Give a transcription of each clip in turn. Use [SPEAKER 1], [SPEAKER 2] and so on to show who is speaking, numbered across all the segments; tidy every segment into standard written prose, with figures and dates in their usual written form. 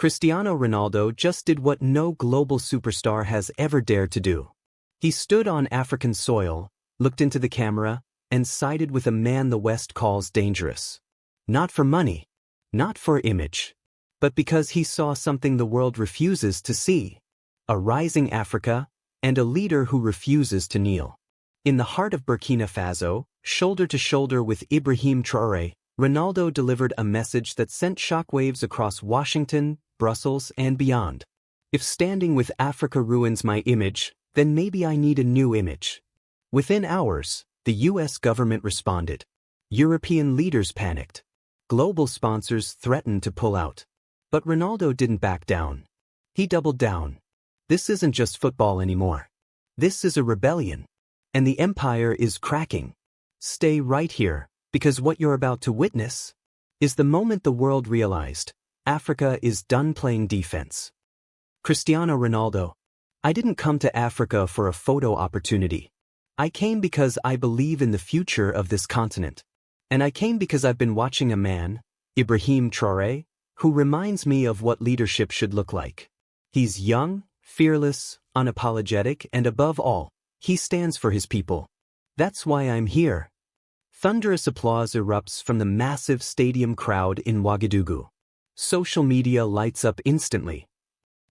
[SPEAKER 1] Cristiano Ronaldo just did what no global superstar has ever dared to do. He stood on African soil, looked into the camera, and sided with a man the West calls dangerous. Not for money, not for image, but because he saw something the world refuses to see: a rising Africa and a leader who refuses to kneel. In the heart of Burkina Faso, shoulder to shoulder with Ibrahim Traoré, Ronaldo delivered a message that sent shockwaves across Washington, Brussels, and beyond. If standing with Africa ruins my image, then maybe I need a new image. Within hours, the US government responded. European leaders panicked. Global sponsors threatened to pull out. But Ronaldo didn't back down. He doubled down. This isn't just football anymore. This is a rebellion. And the empire is cracking. Stay right here, because what you're about to witness is the moment the world realized Africa is done playing defense. Cristiano Ronaldo: I didn't come to Africa for a photo opportunity. I came because I believe in the future of this continent. And I came because I've been watching a man, Ibrahim Traoré, who reminds me of what leadership should look like. He's young, fearless, unapologetic, and above all, he stands for his people. That's why I'm here. Thunderous applause erupts from the massive stadium crowd in Ouagadougou. Social media lights up instantly.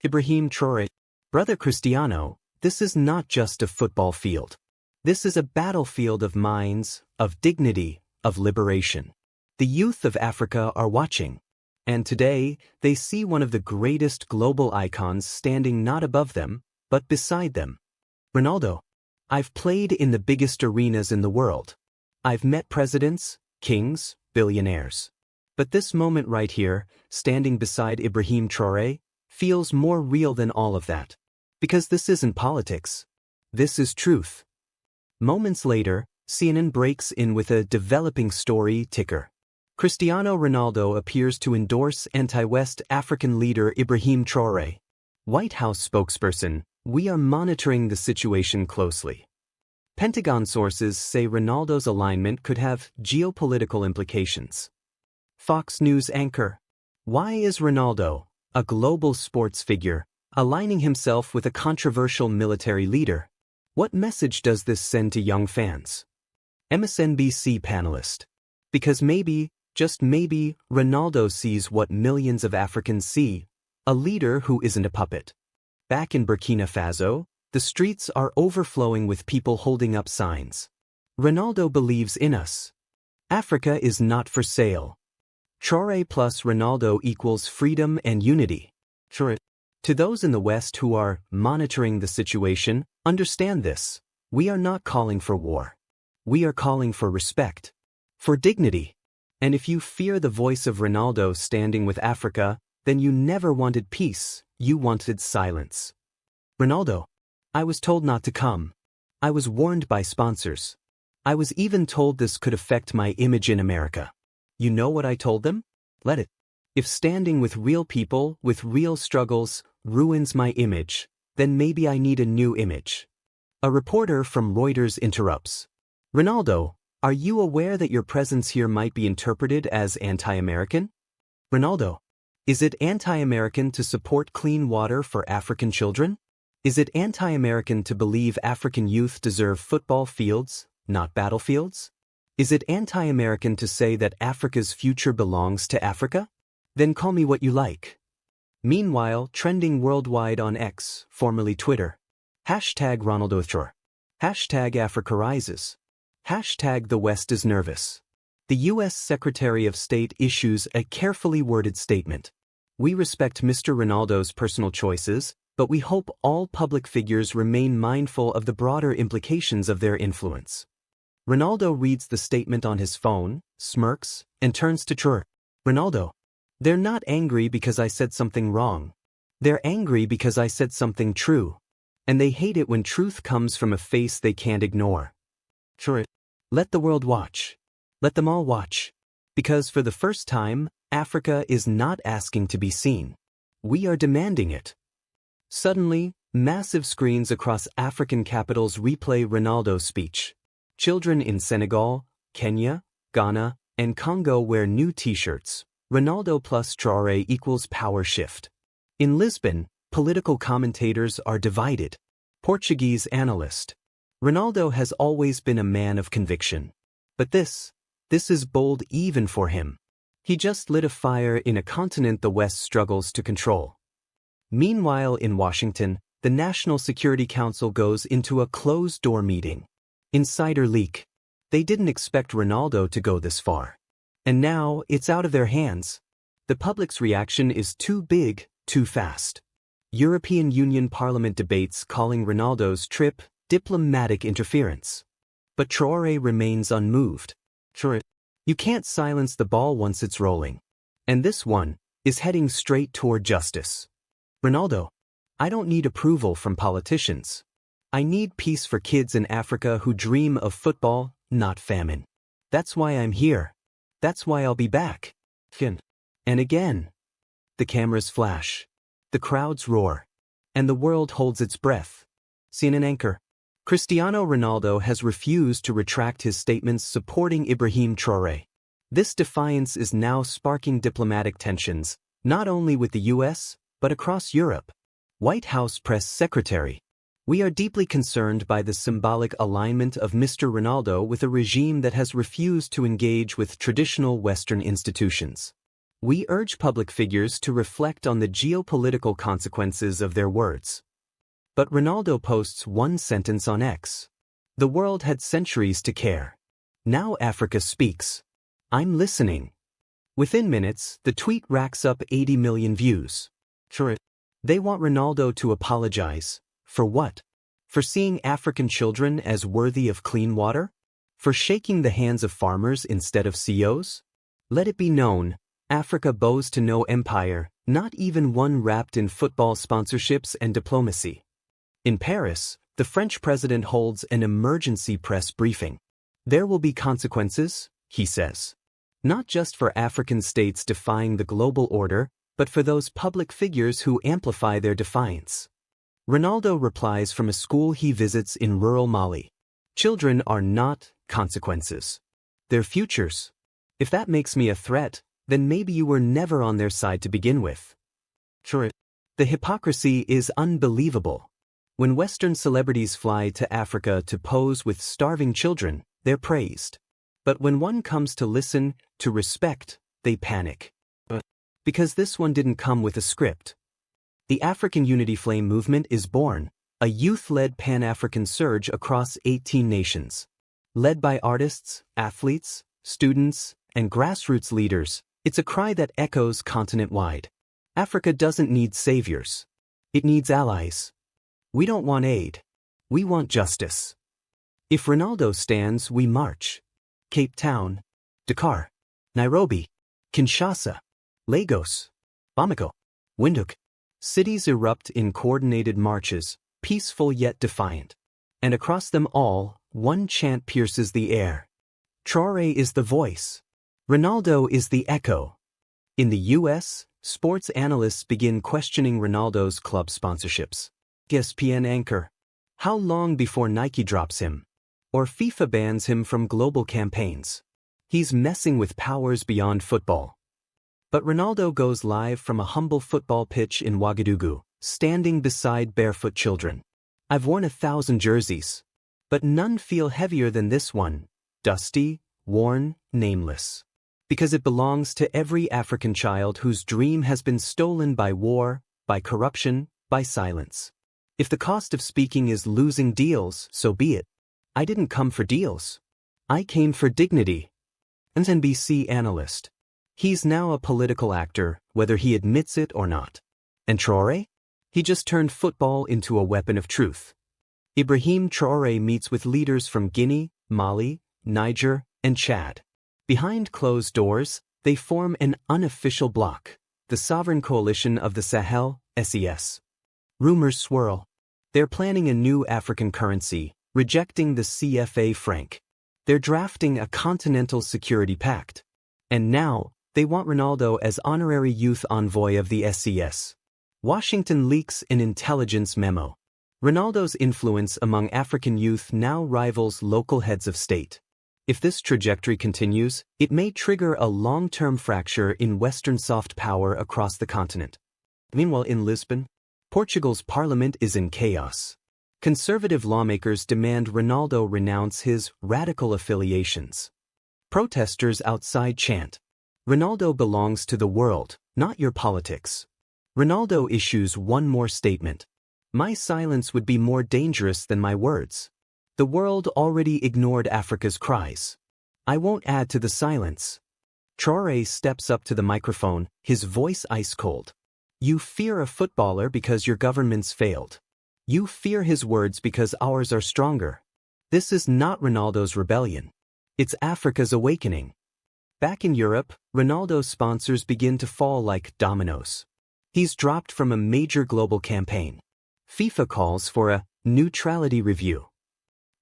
[SPEAKER 1] Ibrahim Traoré: Brother Cristiano, this is not just a football field. This is a battlefield of minds, of dignity, of liberation. The youth of Africa are watching. And today, they see one of the greatest global icons standing not above them, but beside them. Ronaldo: I've played in the biggest arenas in the world. I've met presidents, kings, billionaires. But this moment right here, standing beside Ibrahim Traoré, feels more real than all of that. Because this isn't politics. This is truth. Moments later, CNN breaks in with a developing story ticker. Cristiano Ronaldo appears to endorse anti-West African leader Ibrahim Traoré. White House spokesperson: We are monitoring the situation closely. Pentagon sources say Ronaldo's alignment could have geopolitical implications. Fox News anchor: Why is Ronaldo, a global sports figure, aligning himself with a controversial military leader? What message does this send to young fans? MSNBC panelist: Because maybe, just maybe, Ronaldo sees what millions of Africans see: a leader who isn't a puppet. Back in Burkina Faso, the streets are overflowing with people holding up signs. Ronaldo believes in us. Africa is not for sale. Traoré plus Ronaldo equals freedom and unity. To those in the West who are monitoring the situation, understand this: we are not calling for war. We are calling for respect, for dignity. And if you fear the voice of Ronaldo standing with Africa, then you never wanted peace, you wanted silence. Ronaldo: I was told not to come. I was warned by sponsors. I was even told this could affect my image in America. You know what I told them? Let it. If standing with real people, with real struggles, ruins my image, then maybe I need a new image. A reporter from Reuters interrupts. Ronaldo, are you aware that your presence here might be interpreted as anti-American? Ronaldo: Is it anti-American to support clean water for African children? Is it anti-American to believe African youth deserve football fields, not battlefields? Is it anti-American to say that Africa's future belongs to Africa? Then call me what you like. Meanwhile, trending worldwide on X, formerly Twitter. #RonaldoTraoré. #AfricaRises. #The West is nervous. The U.S. Secretary of State issues a carefully worded statement. We respect Mr. Ronaldo's personal choices, but we hope all public figures remain mindful of the broader implications of their influence. Ronaldo reads the statement on his phone, smirks, and turns to Traoré. Ronaldo: They're not angry because I said something wrong. They're angry because I said something true. And they hate it when truth comes from a face they can't ignore. Traoré: Let the world watch. Let them all watch. Because for the first time, Africa is not asking to be seen. We are demanding it. Suddenly, massive screens across African capitals replay Ronaldo's speech. Children in Senegal, Kenya, Ghana, and Congo wear new t-shirts. Ronaldo plus Traoré equals power shift. In Lisbon, political commentators are divided. Portuguese analyst. Ronaldo has always been a man of conviction. But this is bold even for him. He just lit a fire in a continent the West struggles to control. Meanwhile in Washington, the National Security Council goes into a closed-door meeting. Insider leak. They didn't expect Ronaldo to go this far. And now, it's out of their hands. The public's reaction is too big, too fast. European Union Parliament debates calling Ronaldo's trip diplomatic interference. But Traoré remains unmoved. You can't silence the ball once it's rolling. And this one is heading straight toward justice. Ronaldo, I don't need approval from politicians. I need peace for kids in Africa who dream of football, not famine. That's why I'm here. That's why I'll be back. And again. The cameras flash. The crowds roar. And the world holds its breath. CNN anchor. Cristiano Ronaldo has refused to retract his statements supporting Ibrahim Traoré. This defiance is now sparking diplomatic tensions, not only with the US, but across Europe. White House Press Secretary. We are deeply concerned by the symbolic alignment of Mr. Ronaldo with a regime that has refused to engage with traditional Western institutions. We urge public figures to reflect on the geopolitical consequences of their words. But Ronaldo posts one sentence on X. The world had centuries to care. Now Africa speaks. I'm listening. Within minutes, the tweet racks up 80 million views. They want Ronaldo to apologize. For what? For seeing African children as worthy of clean water? For shaking the hands of farmers instead of CEOs? Let it be known, Africa bows to no empire, not even one wrapped in football sponsorships and diplomacy. In Paris, the French president holds an emergency press briefing. There will be consequences, he says. Not just for African states defying the global order, but for those public figures who amplify their defiance. Ronaldo replies from a school he visits in rural Mali. Children are not consequences. They're futures. If that makes me a threat, then maybe you were never on their side to begin with. The hypocrisy is unbelievable. When Western celebrities fly to Africa to pose with starving children, they're praised. But when one comes to listen, to respect, they panic. Because this one didn't come with a script. The African Unity Flame movement is born, a youth-led Pan-African surge across 18 nations. Led by artists, athletes, students, and grassroots leaders, it's a cry that echoes continent-wide. Africa doesn't need saviors. It needs allies. We don't want aid. We want justice. If Ronaldo stands, we march. Cape Town, Dakar, Nairobi, Kinshasa, Lagos, Bamako, Windhoek. Cities erupt in coordinated marches, peaceful yet defiant. And across them all, one chant pierces the air. Traoré is the voice. Ronaldo is the echo. In the US, sports analysts begin questioning Ronaldo's club sponsorships. ESPN anchor. How long before Nike drops him? Or FIFA bans him from global campaigns? He's messing with powers beyond football. But Ronaldo goes live from a humble football pitch in Ouagadougou, standing beside barefoot children. I've worn 1,000 jerseys. But none feel heavier than this one, dusty, worn, nameless. Because it belongs to every African child whose dream has been stolen by war, by corruption, by silence. If the cost of speaking is losing deals, so be it. I didn't come for deals. I came for dignity. NBC analyst. He's now a political actor, whether he admits it or not. And Traoré? He just turned football into a weapon of truth. Ibrahim Traoré meets with leaders from Guinea, Mali, Niger, and Chad. Behind closed doors, they form an unofficial bloc, the Sovereign Coalition of the Sahel, SES. Rumors swirl. They're planning a new African currency, rejecting the CFA franc. They're drafting a continental security pact. And now, they want Ronaldo as honorary youth envoy of the SES. Washington leaks an intelligence memo. Ronaldo's influence among African youth now rivals local heads of state. If this trajectory continues, it may trigger a long-term fracture in Western soft power across the continent. Meanwhile in Lisbon, Portugal's parliament is in chaos. Conservative lawmakers demand Ronaldo renounce his radical affiliations. Protesters outside chant, "Ronaldo belongs to the world, not your politics." Ronaldo issues one more statement. "My silence would be more dangerous than my words." The world already ignored Africa's cries. "I won't add to the silence." Traoré steps up to the microphone, his voice ice cold. "You fear a footballer because your government's failed. You fear his words because ours are stronger. This is not Ronaldo's rebellion. It's Africa's awakening." Back in Europe, Ronaldo's sponsors begin to fall like dominoes. He's dropped from a major global campaign. FIFA calls for a neutrality review.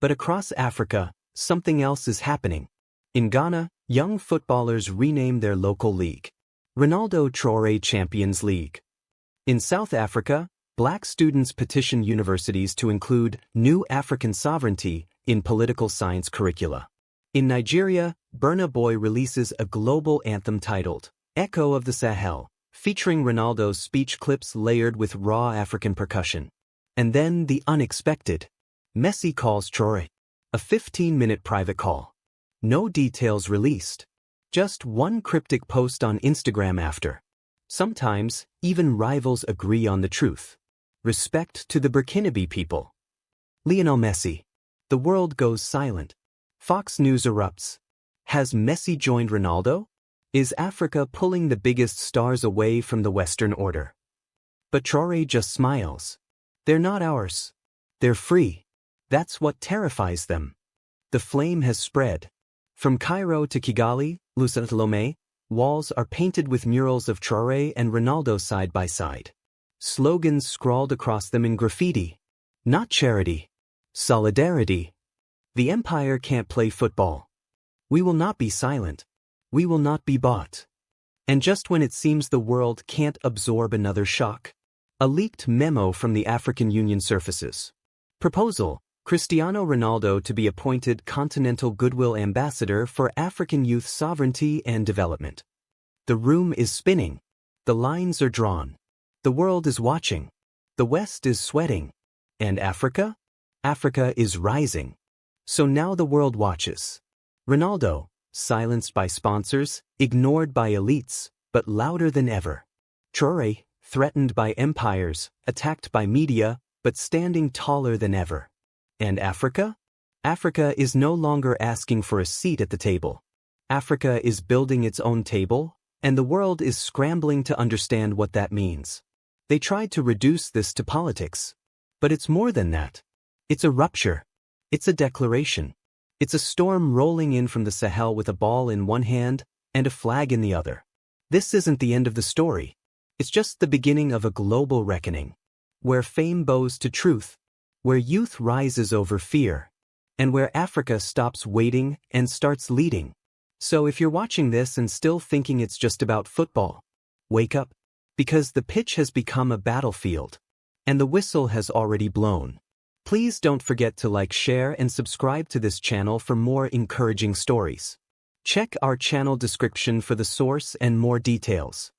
[SPEAKER 1] But across Africa, something else is happening. In Ghana, young footballers rename their local league Ronaldo Traoré Champions League. In South Africa, black students petition universities to include new African sovereignty in political science curricula. In Nigeria, Burna Boy releases a global anthem titled Echo of the Sahel, featuring Ronaldo's speech clips layered with raw African percussion. And then the unexpected. Messi calls Traoré. A 15-minute private call. No details released. Just one cryptic post on Instagram after. Sometimes, even rivals agree on the truth. Respect to the Burkinabe people. Lionel Messi. The world goes silent. Fox News erupts. Has Messi joined Ronaldo? Is Africa pulling the biggest stars away from the Western order? But Traoré just smiles. They're not ours. They're free. That's what terrifies them. The flame has spread. From Cairo to Kigali, Lomé, walls are painted with murals of Traoré and Ronaldo side by side. Slogans scrawled across them in graffiti. Not charity. Solidarity. The empire can't play football. We will not be silent. We will not be bought. And just when it seems the world can't absorb another shock, a leaked memo from the African Union surfaces. Proposal: Cristiano Ronaldo to be appointed Continental Goodwill Ambassador for African Youth Sovereignty and Development. The room is spinning. The lines are drawn. The world is watching. The West is sweating. And Africa? Africa is rising. So now the world watches. Ronaldo, silenced by sponsors, ignored by elites, but louder than ever. Traoré, threatened by empires, attacked by media, but standing taller than ever. And Africa? Africa is no longer asking for a seat at the table. Africa is building its own table, and the world is scrambling to understand what that means. They tried to reduce this to politics. But it's more than that. It's a rupture. It's a declaration. It's a storm rolling in from the Sahel with a ball in one hand and a flag in the other. This isn't the end of the story. It's just the beginning of a global reckoning, where fame bows to truth, where youth rises over fear, and where Africa stops waiting and starts leading. So if you're watching this and still thinking it's just about football, wake up, because the pitch has become a battlefield, and the whistle has already blown. Please don't forget to like, share, and subscribe to this channel for more encouraging stories. Check our channel description for the source and more details.